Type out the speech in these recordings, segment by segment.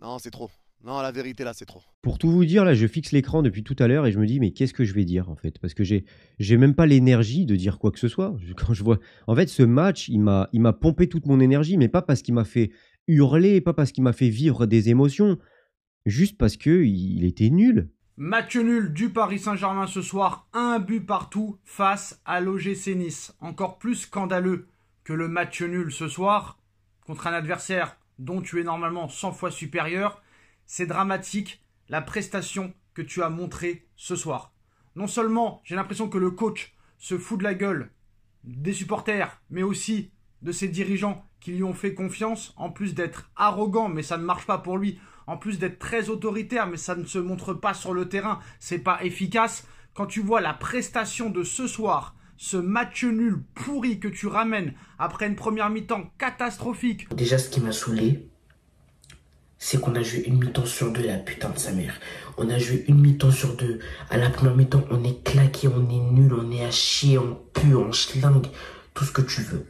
Non, c'est trop. Non, la vérité, là, c'est trop. Pour tout vous dire, là, je fixe l'écran depuis tout à l'heure et je me dis, mais qu'est-ce que je vais dire en fait? Parce que j'ai même pas l'énergie de dire quoi que ce soit. Quand je vois, en fait, ce match, il m'a pompé toute mon énergie, mais pas parce qu'il m'a fait hurler, pas parce qu'il m'a fait vivre des émotions, juste parce que il était nul. Match nul du Paris Saint-Germain ce soir, un but partout face à l'OGC Nice. Encore plus scandaleux que le match nul ce soir contre un adversaire dont tu es normalement 100 fois supérieur. C'est dramatique la prestation que tu as montrée ce soir. Non seulement j'ai l'impression que le coach se fout de la gueule des supporters, mais aussi de ses dirigeants qui lui ont fait confiance, en plus d'être arrogant, mais ça ne marche pas pour lui, en plus d'être très autoritaire, mais ça ne se montre pas sur le terrain, c'est pas efficace. Quand tu vois la prestation de ce soir, ce match nul pourri que tu ramènes après une première mi-temps catastrophique. Déjà, ce qui m'a saoulé, c'est qu'on a joué une mi-temps sur deux, la putain de sa mère. On a joué une mi-temps sur deux. À la première mi-temps, on est claqué, on est nul, on est à chier, on pue, on schlingue, tout ce que tu veux.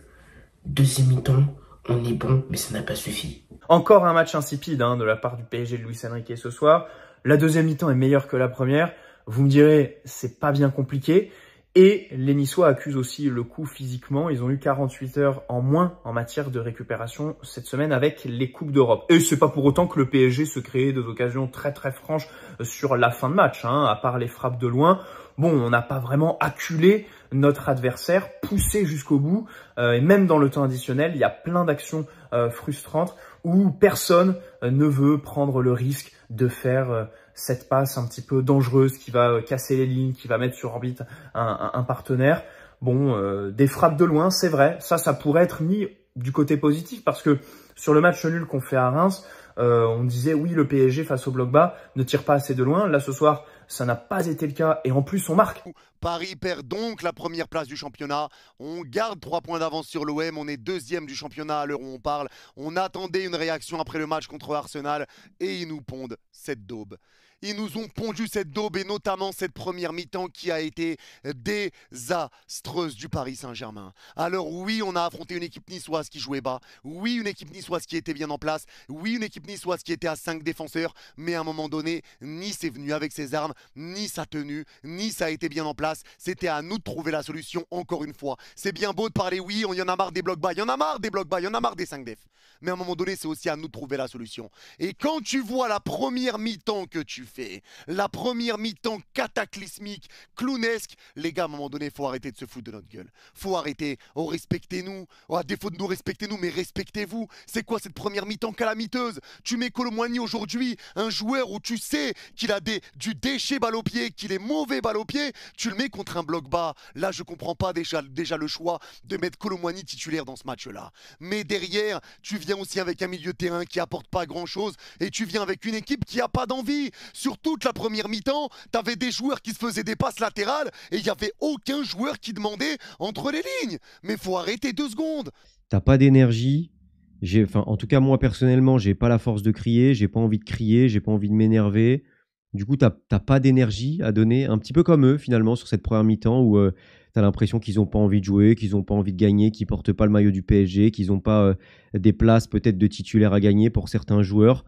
Deuxième mi-temps, on est bon, mais ça n'a pas suffi. Encore un match insipide de la part du PSG de Luis Enrique ce soir. La deuxième mi-temps est meilleure que la première. Vous me direz, c'est pas bien compliqué. Et les Niçois accusent aussi le coup physiquement. Ils ont eu 48 heures en moins en matière de récupération cette semaine avec les Coupes d'Europe. Et c'est pas pour autant que le PSG se créait des occasions très très franches sur la fin de match, à part les frappes de loin. Bon, on n'a pas vraiment acculé notre adversaire, poussé jusqu'au bout. Et même dans le temps additionnel, il y a plein d'actions frustrantes où personne ne veut prendre le risque de faire cette passe un petit peu dangereuse qui va casser les lignes, qui va mettre sur orbite un partenaire. Bon, des frappes de loin, c'est vrai, ça pourrait être mis du côté positif parce que sur le match nul qu'on fait à Reims, on disait oui, le PSG face au bloc bas ne tire pas assez de loin. Là, ce soir, ça n'a pas été le cas et en plus, on marque. Paris perd donc la première place du championnat. On garde 3 points d'avance sur l'OM. On est deuxième du championnat à l'heure où on parle. On attendait une réaction après le match contre Arsenal et ils nous pondent cette daube. Ils nous ont pondu cette daube et notamment cette première mi-temps qui a été désastreuse du Paris Saint-Germain. Alors oui, on a affronté une équipe niçoise qui jouait bas. Oui, une équipe niçoise qui était bien en place. Oui, une équipe niçoise qui était à 5 défenseurs. Mais à un moment donné, Nice est venu avec ses armes. Nice a tenu. Nice a été bien en place. C'était à nous de trouver la solution encore une fois. C'est bien beau de parler, oui, il y en a marre des blocs bas. Il y en a marre des blocs bas. Il y en a marre des 5 défs. Mais à un moment donné, c'est aussi à nous de trouver la solution. Et quand tu vois la première mi-temps que tu fais, la première mi-temps cataclysmique, clownesque, les gars, à un moment donné, il faut arrêter de se foutre de notre gueule. Faut arrêter. Oh, respectez-nous. Oh, à défaut de nous respecter, nous, mais respectez-vous. C'est quoi cette première mi-temps calamiteuse? Tu mets Kolo Muani aujourd'hui, un joueur où tu sais qu'il a du déchet balle au pied, qu'il est mauvais balle au pied, tu le mets contre un bloc bas. Là, je comprends pas déjà le choix de mettre Kolo Muani titulaire dans ce match-là. Mais derrière, tu viens aussi avec un milieu de terrain qui apporte pas grand-chose et tu viens avec une équipe qui a pas d'envie. Sur toute la première mi-temps, tu avais des joueurs qui se faisaient des passes latérales et il n'y avait aucun joueur qui demandait entre les lignes. Mais faut arrêter 2 secondes. T'as pas d'énergie. Enfin, en tout cas, moi, personnellement, j'ai pas la force de crier. J'ai pas envie de crier. J'ai pas envie de m'énerver. Du coup, t'as pas d'énergie à donner. Un petit peu comme eux, finalement, sur cette première mi-temps où t'as l'impression qu'ils ont pas envie de jouer, qu'ils ont pas envie de gagner, qu'ils portent pas le maillot du PSG, qu'ils ont pas des places peut-être de titulaires à gagner pour certains joueurs.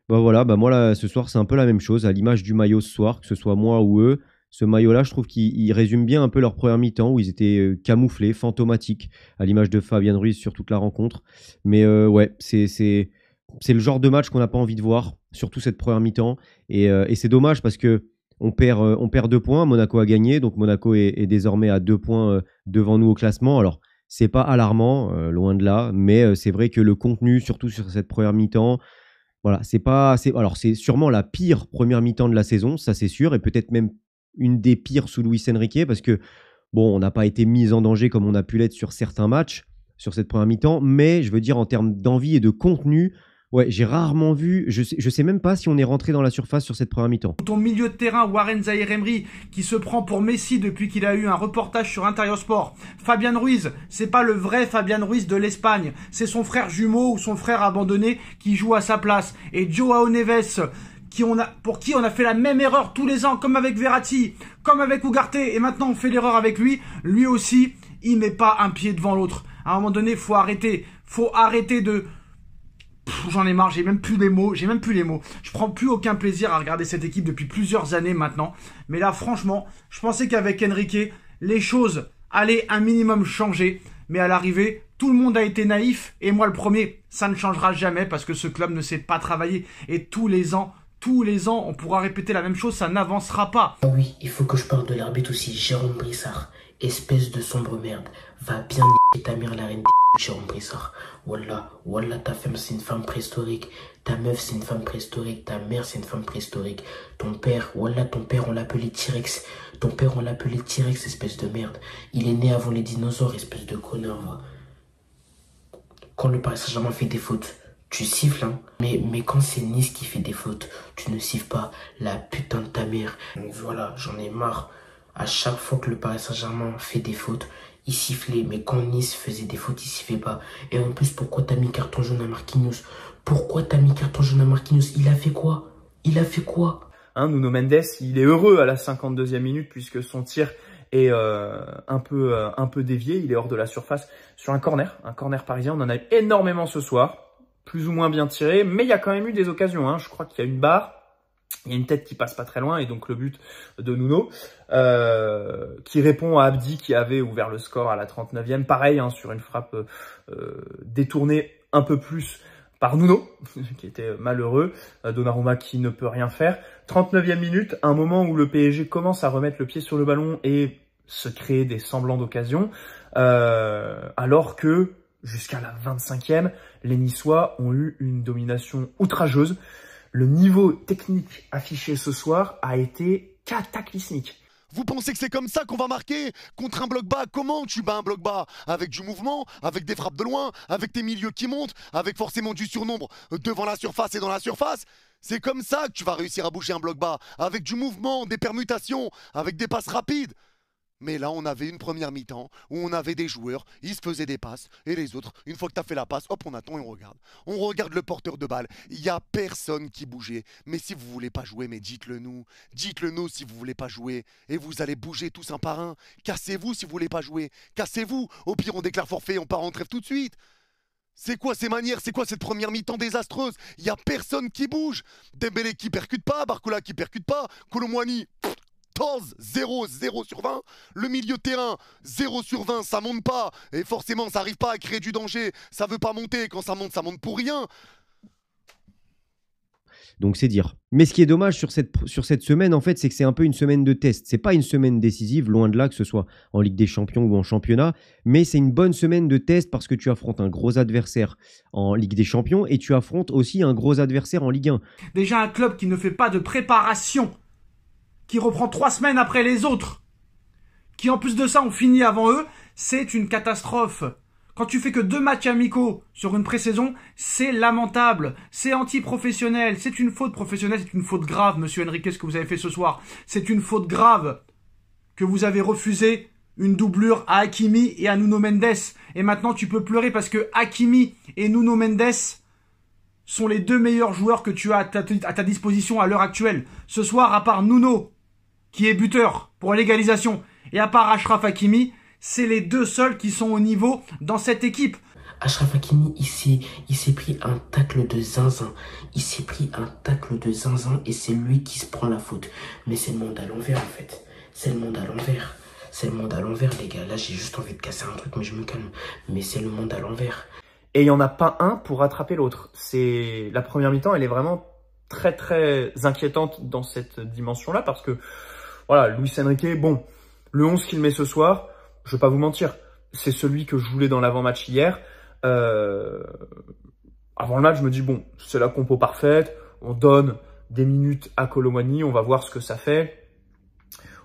Bah voilà, bah moi là, ce soir, c'est un peu la même chose, à l'image du maillot ce soir, que ce soit moi ou eux. Ce maillot-là, je trouve qu'il résume bien un peu leur première mi-temps, où ils étaient camouflés, fantomatiques, à l'image de Fabien Ruiz sur toute la rencontre. Mais ouais, c'est le genre de match qu'on n'a pas envie de voir, surtout cette première mi-temps. Et c'est dommage parce que on perd 2 points, Monaco a gagné, donc Monaco est désormais à 2 points devant nous au classement. Alors, c'est pas alarmant, loin de là, mais c'est vrai que le contenu, surtout sur cette première mi-temps, voilà, alors c'est sûrement la pire première mi-temps de la saison, ça c'est sûr, et peut-être même une des pires sous Luis Enrique, parce que bon, on n'a pas été mis en danger comme on a pu l'être sur certains matchs, sur cette première mi-temps, mais je veux dire en termes d'envie et de contenu, ouais, j'ai rarement vu, je sais même pas si on est rentré dans la surface sur cette première mi-temps. Ton milieu de terrain, Warren Zaïre-Emery, qui se prend pour Messi depuis qu'il a eu un reportage sur Intérieur Sport. Fabien Ruiz, c'est pas le vrai Fabien Ruiz de l'Espagne, c'est son frère jumeau ou son frère abandonné qui joue à sa place. Et Joao Neves, pour qui on a fait la même erreur tous les ans, comme avec Verratti, comme avec Ugarte, et maintenant on fait l'erreur avec lui. Lui aussi, il met pas un pied devant l'autre. À un moment donné, faut arrêter de... j'en ai marre, j'ai même plus les mots, Je prends plus aucun plaisir à regarder cette équipe depuis plusieurs années maintenant. Mais là, franchement, je pensais qu'avec Enrique, les choses allaient un minimum changer. Mais à l'arrivée, tout le monde a été naïf. Et moi, le premier, ça ne changera jamais parce que ce club ne sait pas travailler. Et tous les ans, on pourra répéter la même chose, ça n'avancera pas. Ah oui, il faut que je parle de l'arbitre aussi, Jérôme Brissard. Espèce de sombre merde. Va bien niquer ta mère, la reine des Jérôme Brissard. Wallah, ta femme c'est une femme préhistorique. Ta meuf c'est une femme préhistorique. Ta mère c'est une femme préhistorique. Ton père, ton père on l'appelait T-Rex. Espèce de merde. Il est né avant les dinosaures, espèce de connard, va. Quand le Paris Saint-Germain fait des fautes, tu siffles, hein. Mais quand c'est Nice qui fait des fautes, tu ne siffles pas, la putain de ta mère. Donc voilà, j'en ai marre. À chaque fois que le Paris Saint-Germain fait des fautes, il sifflait. Mais quand Nice faisait des fautes, il sifflait pas. Et en plus, pourquoi t'as mis carton jaune à Marquinhos? Il a fait quoi? Nuno Mendes, il est heureux à la 52e minute puisque son tir est un peu dévié. Il est hors de la surface sur un corner parisien. On en a eu énormément ce soir, plus ou moins bien tiré, mais il y a quand même eu des occasions. Hein. Je crois qu'il y a une barre. Il y a une tête qui passe pas très loin et donc le but de Nuno qui répond à Abdi qui avait ouvert le score à la 39e. Pareil, hein, sur une frappe détournée un peu plus par Nuno, qui était malheureux. Donnarumma qui ne peut rien faire. 39e minute, un moment où le PSG commence à remettre le pied sur le ballon et se créer des semblants d'occasion. Alors que jusqu'à la 25e, les Niçois ont eu une domination outrageuse. Le niveau technique affiché ce soir a été cataclysmique. Vous pensez que c'est comme ça qu'on va marquer contre un bloc bas? Comment tu bats un bloc bas? Avec du mouvement, avec des frappes de loin, avec tes milieux qui montent, avec forcément du surnombre devant la surface et dans la surface? C'est comme ça que tu vas réussir à bouger un bloc bas, avec du mouvement, des permutations, avec des passes rapides. Mais là, on avait une première mi-temps où on avait des joueurs, ils se faisaient des passes, et les autres, une fois que tu as fait la passe, hop, on attend et on regarde. On regarde le porteur de balle. Il n'y a personne qui bougeait. Mais si vous voulez pas jouer, mais dites-le nous. Dites-le nous si vous voulez pas jouer. Et vous allez bouger tous un par un. Cassez-vous si vous voulez pas jouer. Cassez-vous. Au pire, on déclare forfait et on part en trêve tout de suite. C'est quoi ces manières? C'est quoi cette première mi-temps désastreuse? Il n'y a personne qui bouge. Dembélé qui percute pas, Barcola qui percute pas, Kolo Muani... 0 sur 20, le milieu de terrain 0 sur 20, ça monte pas et forcément ça arrive pas à créer du danger, ça veut pas monter, quand ça monte pour rien. Donc c'est dire. Mais ce qui est dommage sur cette semaine, en fait, c'est que c'est un peu une semaine de test. C'est pas une semaine décisive, loin de là, que ce soit en Ligue des Champions ou en championnat, mais c'est une bonne semaine de test parce que tu affrontes un gros adversaire en Ligue des Champions et tu affrontes aussi un gros adversaire en Ligue 1. Déjà un club qui ne fait pas de préparation, qui reprend 3 semaines après les autres, qui en plus de ça ont fini avant eux, c'est une catastrophe. Quand tu fais que 2 matchs amicaux sur une pré-saison, c'est lamentable, c'est anti-professionnel, c'est une faute professionnelle, c'est une faute grave, monsieur Enrique, ce que vous avez fait ce soir. C'est une faute grave que vous avez refusé une doublure à Hakimi et à Nuno Mendes. Et maintenant tu peux pleurer parce que Hakimi et Nuno Mendes sont les 2 meilleurs joueurs que tu as à ta disposition à l'heure actuelle. Ce soir, à part Nuno, qui est buteur pour l'égalisation, et à part Achraf Hakimi, c'est les 2 seuls qui sont au niveau dans cette équipe. Achraf Hakimi, il s'est pris un tacle de zinzin. Et c'est lui qui se prend la faute. Mais c'est le monde à l'envers, en fait. C'est le monde à l'envers, les gars. Là, j'ai juste envie de casser un truc, mais je me calme. Mais c'est le monde à l'envers. Et il n'y en a pas un pour rattraper l'autre. La première mi-temps, elle est vraiment très très inquiétante dans cette dimension-là parce que voilà, Luis Enrique, bon, le 11 qu'il met ce soir, je vais pas vous mentir, c'est celui que je voulais dans l'avant-match hier. Avant le match, je me dis, bon, c'est la compo parfaite, on donne des minutes à Kolo Muani, on va voir ce que ça fait.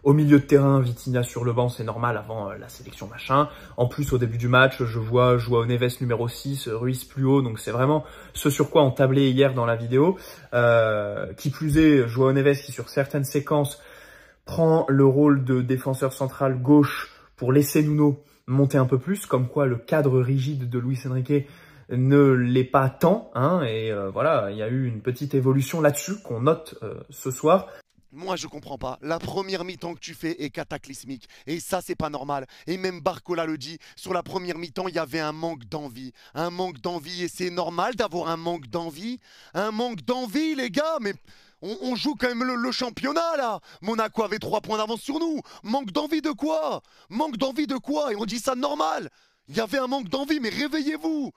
Au milieu de terrain, Vitinha sur le banc, c'est normal avant la sélection machin. En plus, au début du match, je vois João Neves numéro 6, Ruiz plus haut. Donc c'est vraiment ce sur quoi on tablait hier dans la vidéo. Qui plus est, João Neves qui sur certaines séquences prend le rôle de défenseur central gauche pour laisser Nuno monter un peu plus. Comme quoi le cadre rigide de Luis Enrique ne l'est pas tant. Hein, et voilà, il y a eu une petite évolution là-dessus qu'on note ce soir. Moi, je comprends pas. La première mi-temps que tu fais est cataclysmique. Et ça, c'est pas normal. Et même Barcola le dit. Sur la première mi-temps, il y avait un manque d'envie. Un manque d'envie. Et c'est normal d'avoir un manque d'envie. Un manque d'envie, les gars. Mais on joue quand même le championnat, là. Monaco avait 3 points d'avance sur nous. Manque d'envie de quoi? Manque d'envie de quoi? Et on dit ça normal. Il y avait un manque d'envie, mais réveillez-vous.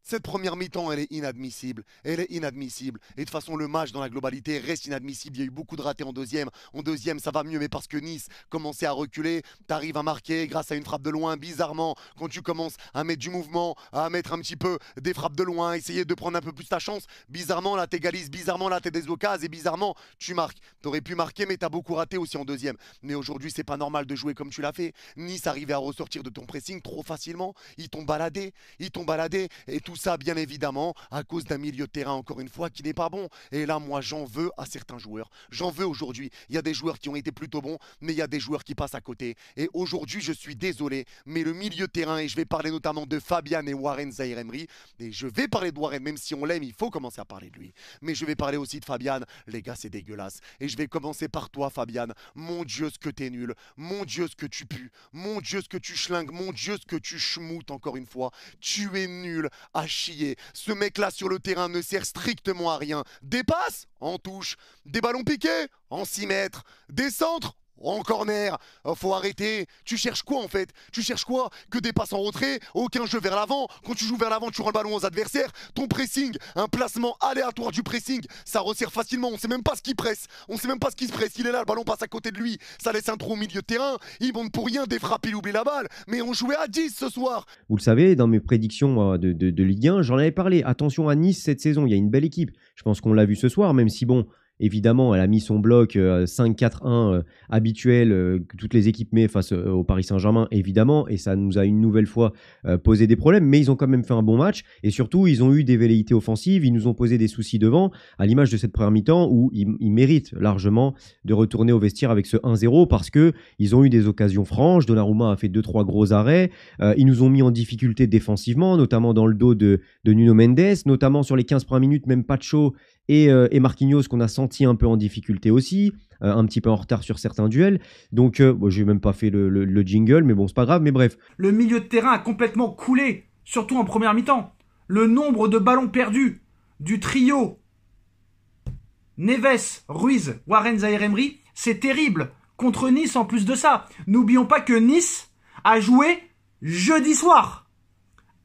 Cette première mi-temps, elle est inadmissible. Elle est inadmissible. Et de toute façon, le match dans la globalité reste inadmissible. Il y a eu beaucoup de ratés en deuxième. En deuxième, ça va mieux, mais parce que Nice commençait à reculer, tu arrives à marquer grâce à une frappe de loin. Bizarrement, quand tu commences à mettre du mouvement, à mettre un petit peu des frappes de loin, essayer de prendre un peu plus ta chance, bizarrement, là, t'égalises. Bizarrement, là, t'es des occasions. Et bizarrement, tu marques. T'aurais pu marquer, mais t'as beaucoup raté aussi en deuxième. Mais aujourd'hui, c'est pas normal de jouer comme tu l'as fait. Nice arrivait à ressortir de ton pressing trop facilement. Ils t'ont baladé. Ils t'ont baladé. Et tout ça, bien évidemment, à cause d'un milieu de terrain, encore une fois, qui n'est pas bon. Et là, moi, j'en veux à certains joueurs. J'en veux aujourd'hui. Il y a des joueurs qui ont été plutôt bons, mais il y a des joueurs qui passent à côté. Et aujourd'hui, je suis désolé, mais le milieu de terrain, et je vais parler notamment de Fabian et Warren Zaïre-Emery, et je vais parler de Warren, même si on l'aime, il faut commencer à parler de lui. Mais je vais parler aussi de Fabian. Les gars, c'est dégueulasse. Et je vais commencer par toi, Fabian. Mon Dieu, ce que t'es nul. Mon Dieu, ce que tu pues. Mon Dieu, ce que tu schlingues. Mon Dieu, ce que tu schmoutes, encore une fois. Tu es nul à chier. Ce mec-là sur le terrain ne sert strictement à rien. Des passes en touche, des ballons piqués en 6 mètres, des centres en corner. Faut arrêter. Tu cherches quoi en fait? Tu cherches quoi? Que des passes en retrait, aucun jeu vers l'avant. Quand tu joues vers l'avant, tu rends le ballon aux adversaires. Ton pressing, un placement aléatoire du pressing, ça resserre facilement. On sait même pas ce qu'il presse. On sait même pas ce qu'il se presse. Il est là, le ballon passe à côté de lui. Ça laisse un trou au milieu de terrain. Il monte pour rien, des frappes, il oublie la balle. Mais on jouait à 10 ce soir. Vous le savez, dans mes prédictions de Ligue 1, j'en avais parlé. Attention à Nice cette saison, il y a une belle équipe. Je pense qu'on l'a vu ce soir, même si bon, évidemment, elle a mis son bloc 5-4-1 habituel que toutes les équipes mettent face au Paris Saint-Germain, évidemment, et ça nous a une nouvelle fois posé des problèmes, mais ils ont quand même fait un bon match, et surtout, ils ont eu des velléités offensives, ils nous ont posé des soucis devant, à l'image de cette première mi-temps, où ils méritent largement de retourner au vestiaire avec ce 1-0, parce qu'ils ont eu des occasions franches, Donnarumma a fait 2-3 gros arrêts, ils nous ont mis en difficulté défensivement, notamment dans le dos de Nuno Mendes, notamment sur les 15 premières minutes, même Pacho et Marquinhos qu'on a senti un peu en difficulté aussi, un petit peu en retard sur certains duels. Donc, bon, j'ai même pas fait le jingle, mais bon, c'est pas grave, mais bref. Le milieu de terrain a complètement coulé, surtout en première mi-temps. Le nombre de ballons perdus du trio Neves, Ruiz, Warren Zaïre-Emery, c'est terrible. Contre Nice en plus de ça. N'oublions pas que Nice a joué jeudi soir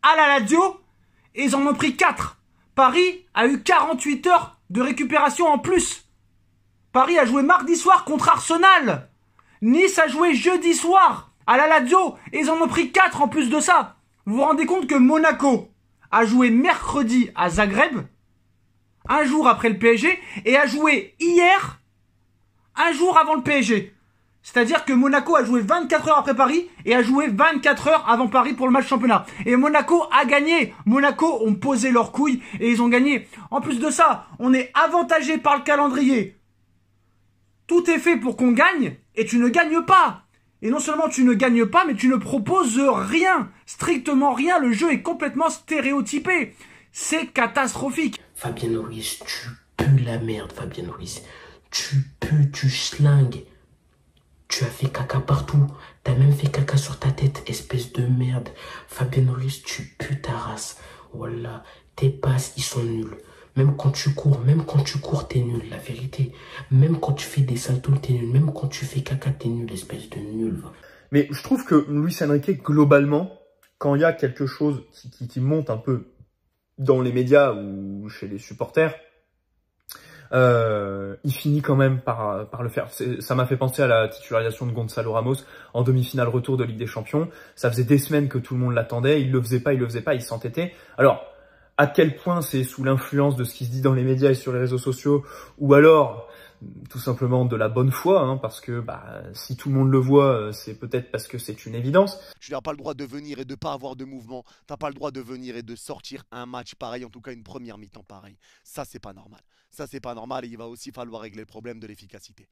à la Lazio et ils en ont pris 4. Paris a eu 48 heures de récupération en plus. Paris a joué mardi soir contre Arsenal. Nice a joué jeudi soir à la Lazio et ils en ont pris 4 en plus de ça. Vous vous rendez compte que Monaco a joué mercredi à Zagreb, un jour après le PSG, et a joué hier, un jour avant le PSG. C'est-à-dire que Monaco a joué 24 heures après Paris et a joué 24 heures avant Paris pour le match championnat. Et Monaco a gagné. Monaco ont posé leurs couilles et ils ont gagné. En plus de ça, on est avantagé par le calendrier. Tout est fait pour qu'on gagne et tu ne gagnes pas. Et non seulement tu ne gagnes pas, mais tu ne proposes rien. Strictement rien. Le jeu est complètement stéréotypé. C'est catastrophique. Fabien Ruiz, tu pues la merde, Fabien Ruiz. Tu pues, tu schlingues. Tu as fait caca partout. T'as même fait caca sur ta tête, espèce de merde. Fabien Ruiz, tu pues ta race. Voilà, tes passes, ils sont nuls. Même quand tu cours, t'es nul, la vérité. Même quand tu fais des saltos, t'es nul. Même quand tu fais caca, t'es nul, espèce de nul. Mais je trouve que Luis Enrique, globalement, quand il y a quelque chose qui monte un peu dans les médias ou chez les supporters, il finit quand même par le faire. Ça m'a fait penser à la titularisation de Gonzalo Ramos en demi-finale retour de Ligue des Champions. Ça faisait des semaines que tout le monde l'attendait. Il le faisait pas, il s'entêtait. Alors, à quel point c'est sous l'influence de ce qui se dit dans les médias et sur les réseaux sociaux, ou alors tout simplement de la bonne foi, hein, parce que si tout le monde le voit, c'est peut-être parce que c'est une évidence. Tu n'as pas le droit de venir et de pas avoir de mouvement. Tu n'as pas le droit de venir et de sortir un match pareil, en tout cas une première mi-temps pareil. Ça, c'est pas normal. Ça, c'est pas normal et il va aussi falloir régler le problème de l'efficacité.